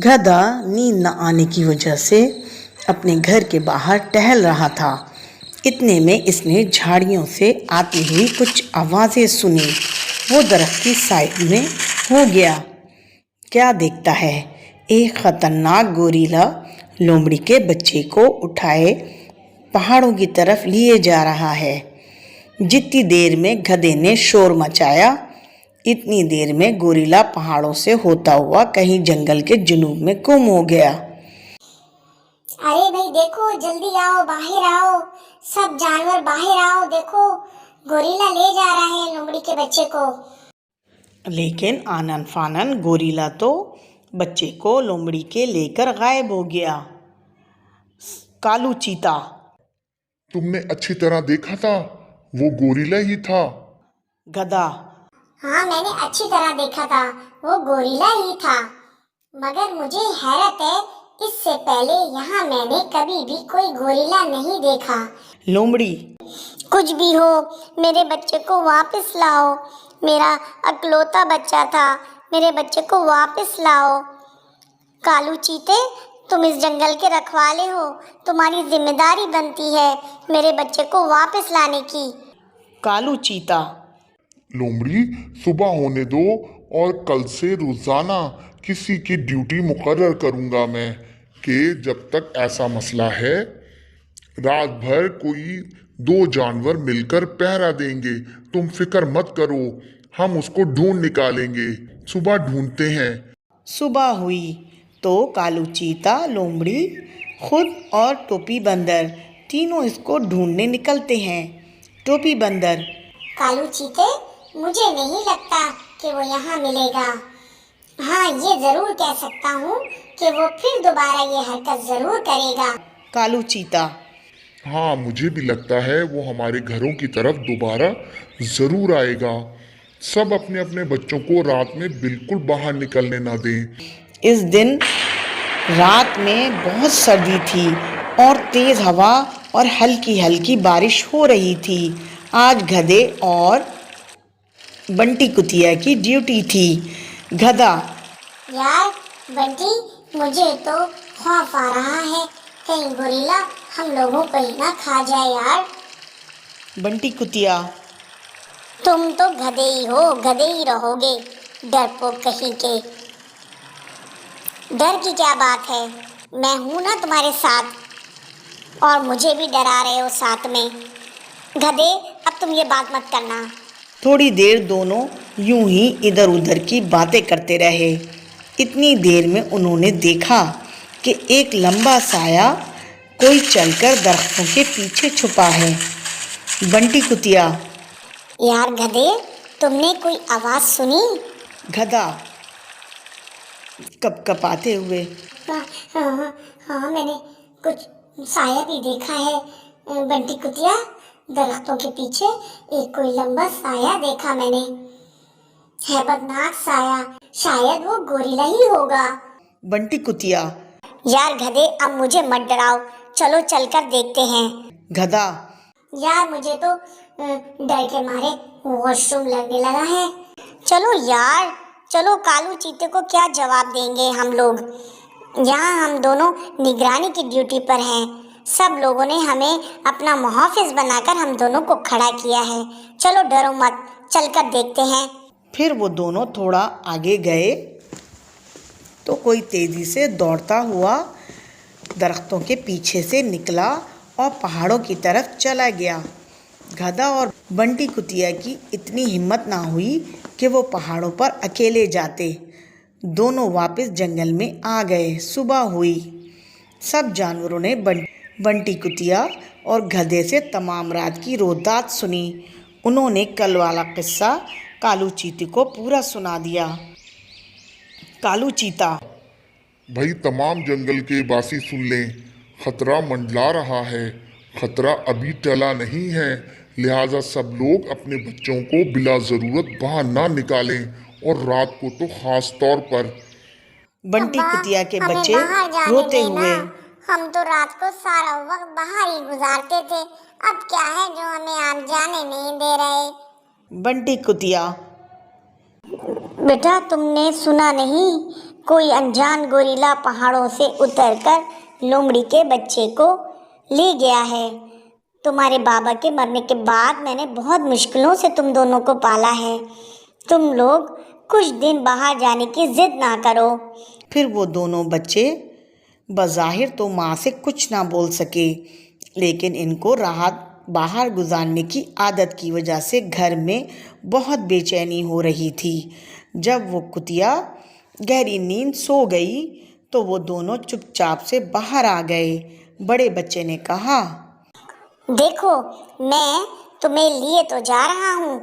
गधा नींद न आने की वजह से अपने घर के बाहर टहल रहा था। इतने में इसने झाड़ियों से आती हुई कुछ आवाज़ें सुनी। वो दरख्त की साइड में हो गया। क्या देखता है, एक खतरनाक गोरिल्ला लोमड़ी के बच्चे को उठाए पहाड़ों की तरफ लिए जा रहा है। जितनी देर में गधे ने शोर मचाया, इतनी देर में गोरिल्ला पहाड़ों से होता हुआ कहीं जंगल के जुनूब में गुम हो गया। अरे भाई देखो, जल्दी आओ, बाहर आओ, सब जानवर बाहर आओ, देखो गोरिल्ला ले जा रहा है लोमड़ी के बच्चे को। लेकिन आनन फानन गोरिल्ला तो बच्चे को लोमड़ी के लेकर गायब हो गया। कालू चीता, तुमने अच्छी तरह देखा था, वो गोरिल्ला ही था। गधा, हाँ मैंने अच्छी तरह देखा था, वो गोरिल्ला ही था। मगर मुझे हैरत है, इससे पहले यहाँ मैंने कभी भी कोई गोरिल्ला नहीं देखा। लोमड़ी, कुछ भी हो, मेरे बच्चे को वापस लाओ। मेरा अकलौता बच्चा था, मेरे बच्चे को वापस लाओ। कालू चीते, तुम इस जंगल के रखवाले हो, तुम्हारी जिम्मेदारी बनती है मेरे बच्चे को वापस लाने की। कालू चीता, लोमड़ी, सुबह होने दो और कल से रोजाना किसी की ड्यूटी मुकर्रर करूंगा मैं कि जब तक ऐसा मसला है, रात भर कोई 2 जानवर मिलकर पहरा देंगे। तुम फिक्र मत करो, हम उसको ढूंढ निकालेंगे। सुबह ढूंढते हैं। सुबह हुई तो कालू चीता, लोमड़ी खुद और टोपी बंदर तीनों इसको ढूंढने निकलते हैं। टोपी बंदर, कालू चीते, मुझे नहीं लगता कि वो यहाँ मिलेगा। हाँ, ये जरूर कह सकता हूँ कि वो फिर दोबारा ये हरकत जरूर करेगा। कालू चीता, हाँ, मुझे भी लगता है वो हमारे घरों की तरफ दोबारा ज़रूर आएगा। सब अपने अपने बच्चों को रात में बिल्कुल बाहर निकलने ना दें। इस दिन रात में बहुत सर्दी थी और तेज़ हवा और हल्की हल्की बारिश हो रही थी। आज गधे और बंटी कुतिया की ड्यूटी थी। गधा, यार बंटी, मुझे तो खौफ आ रहा है, कहीं गोरिल्ला हम लोगों को ही ना खा जाए यार। बंटी कुतिया, तुम तो गधे ही हो, गधे ही रहोगे, डरपोक कहीं के। डर की क्या बात है, मैं हूं ना तुम्हारे साथ, और मुझे भी डरा रहे हो साथ में। गधे, अब तुम ये बात मत करना। थोड़ी देर दोनों यूं ही इधर उधर की बातें करते रहे। इतनी देर में उन्होंने देखा कि एक लंबा साया कोई चलकर दरख्तों के पीछे छुपा है। बंटी कुतिया, यार गधे, तुमने कोई आवाज सुनी? गधा कपकपाते हुए, हाँ, मैंने कुछ साया भी देखा है। बंटी कुतिया, दरख्तों के पीछे एक कोई लंबा साया देखा मैंने, हैबतनाक साया, शायद वो गोरिल्ला ही होगा। बंटी कुतिया, यार गधे, अब मुझे मत डराओ, चलो चलकर देखते हैं। गधा, यार मुझे तो डर के मारे वॉशरूम लगने लगा है। चलो यार, चलो, कालू चीते को क्या जवाब देंगे हम लोग। यहाँ हम दोनों निगरानी की ड्यूटी पर हैं। सब लोगों ने हमें अपना मुहाफिज बनाकर हम दोनों को खड़ा किया है। चलो डरो मत, चलकर देखते हैं। फिर वो दोनों थोड़ा आगे गए तो कोई तेज़ी से दौड़ता हुआ दरख्तों के पीछे से निकला और पहाड़ों की तरफ चला गया। गधा और बंटी कुतिया की इतनी हिम्मत ना हुई कि वो पहाड़ों पर अकेले जाते। दोनों वापस जंगल में आ गए। सुबह हुई। सब जानवरों ने बंटी कुतिया और गधे से तमाम रात की रोदात सुनी। उन्होंने कल वाला किस्सा कालू चीते को पूरा सुना दिया। कालू चीता, भाई, तमाम जंगल के वासी सुन लें, खतरा मंडला रहा है। खतरा अभी टला नहीं है, लिहाजा सब लोग अपने बच्चों को बिला ज़रूरत बाहर ना निकालें, और रात को तो ख़ास तौर पर। बंटी कुतिया के हमें बच्चे बाहर जाने रोते देना। हुए, हम तो रात को सारा वक्त बाहर ही गुजारते थे, अब क्या है जो हमें आप जाने नहीं दे रहे। बंटी कुतिया, बेटा, तुमने सुना नहीं, कोई अनजान गोरिल्ला पहाड़ों से उतरकर लोमड़ी के बच्चे को ले गया है। तुम्हारे बाबा के मरने के बाद मैंने बहुत मुश्किलों से तुम दोनों को पाला है। तुम लोग कुछ दिन बाहर जाने की जिद ना करो। फिर वो दोनों बच्चे बज़ाहिर तो माँ से कुछ ना बोल सके, लेकिन इनको रात बाहर गुजारने की आदत की वजह से घर में बहुत बेचैनी हो रही थी। जब वो कुतिया गहरी नींद सो गई तो वो दोनों चुपचाप से बाहर आ गए। बड़े बच्चे ने कहा, देखो, मैं तुम्हें लिए तो जा रहा हूँ,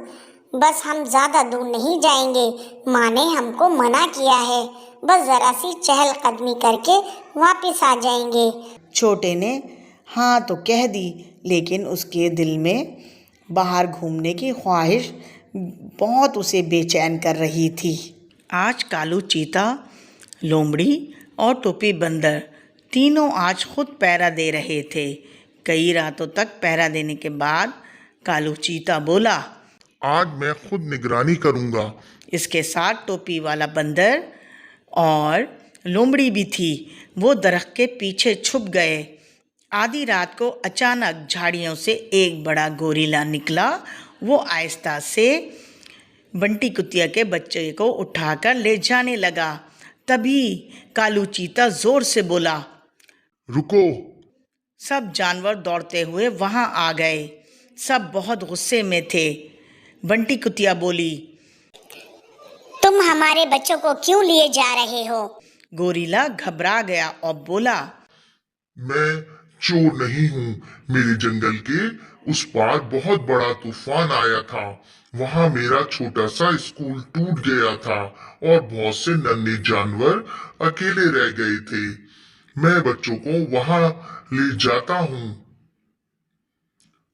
बस हम ज़्यादा दूर नहीं जाएंगे। माँ ने हमको मना किया है, बस ज़रा सी चहलकदमी करके वापस आ जाएंगे। छोटे ने हाँ तो कह दी, लेकिन उसके दिल में बाहर घूमने की ख्वाहिश बहुत उसे बेचैन कर रही थी। आज कालू चीता, लोमड़ी और टोपी बंदर तीनों आज खुद पहरा दे रहे थे। कई रातों तक पहरा देने के बाद कालू चीता बोला, आज मैं खुद निगरानी करूंगा। इसके साथ टोपी वाला बंदर और लोमड़ी भी थी। वो दरख्त के पीछे छुप गए। आधी रात को अचानक झाड़ियों से एक बड़ा गोरिल्ला निकला। वो आहिस्ता से बंटी कुतिया के बच्चे को उठाकर ले जाने लगा। तभी कालू चीता जोर से बोला, रुको। सब जानवर दौड़ते हुए वहां आ गए। सब बहुत गुस्से में थे। बंटी कुतिया बोली, तुम हमारे बच्चों को क्यों लिए जा रहे हो? गोरिल्ला घबरा गया और बोला, मैं चोर नहीं हूँ। मेरे जंगल के उस पार बहुत बड़ा तूफान आया था। वहाँ मेरा छोटा सा स्कूल टूट गया था और बहुत से नन्हे जानवर अकेले रह गए थे। मैं बच्चों को वहाँ ले जाता हूँ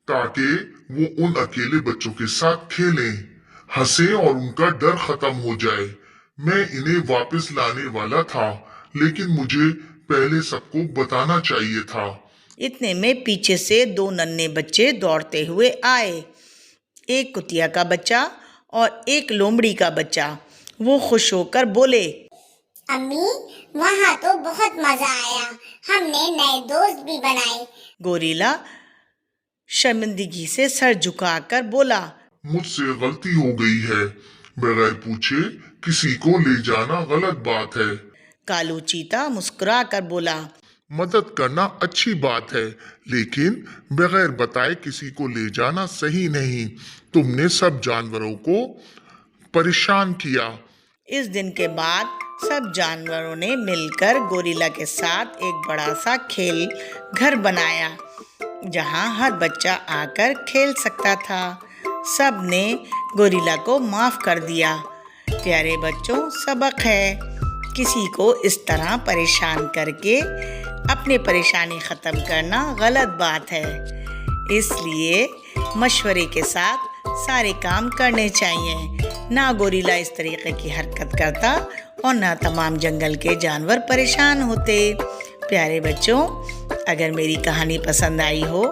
ताकि वो उन अकेले बच्चों के साथ खेलें, हंसे और उनका डर खत्म हो जाए। मैं इन्हें वापस लाने वाला था, लेकिन मुझे पहले सबको बताना चाहिए था। इतने में पीछे से दो नन्हे बच्चे दौड़ते हुए आए। एक कुतिया का बच्चा और एक लोमड़ी का बच्चा। वो खुश होकर बोले, अम्मी, वहाँ तो बहुत मजा आया। हमने नए दोस्त भी बनाए। गोरिल्ला शर्मिंदगी से सर झुकाकर बोला, मुझसे गलती हो गई है। बगैर पूछे किसी को ले जाना गलत बात है। कालू चीता मुस्कुरा कर बोला, मदद करना अच्छी बात है, लेकिन बगैर बताए किसी को ले जाना सही नहीं। तुमने सब जानवरों को परेशान किया। इस दिन के बाद सब जानवरों ने मिलकर गोरिल्ला के साथ एक बड़ा सा खेल घर बनाया, जहां हर बच्चा आकर खेल सकता था। सब ने गोरिल्ला को माफ कर दिया। प्यारे बच्चों, सबक है, किसी को इस तरह परेशान करके अपनी परेशानी ख़त्म करना गलत बात है। इसलिए मशवरे के साथ सारे काम करने चाहिए। ना गोरिल्ला इस तरीके की हरकत करता और ना तमाम जंगल के जानवर परेशान होते। प्यारे बच्चों, अगर मेरी कहानी पसंद आई हो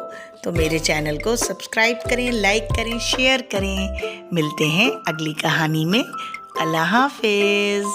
तो मेरे चैनल को सब्सक्राइब करें, लाइक करें, शेयर करें। मिलते हैं अगली कहानी में। अल्लाह हाफिज़।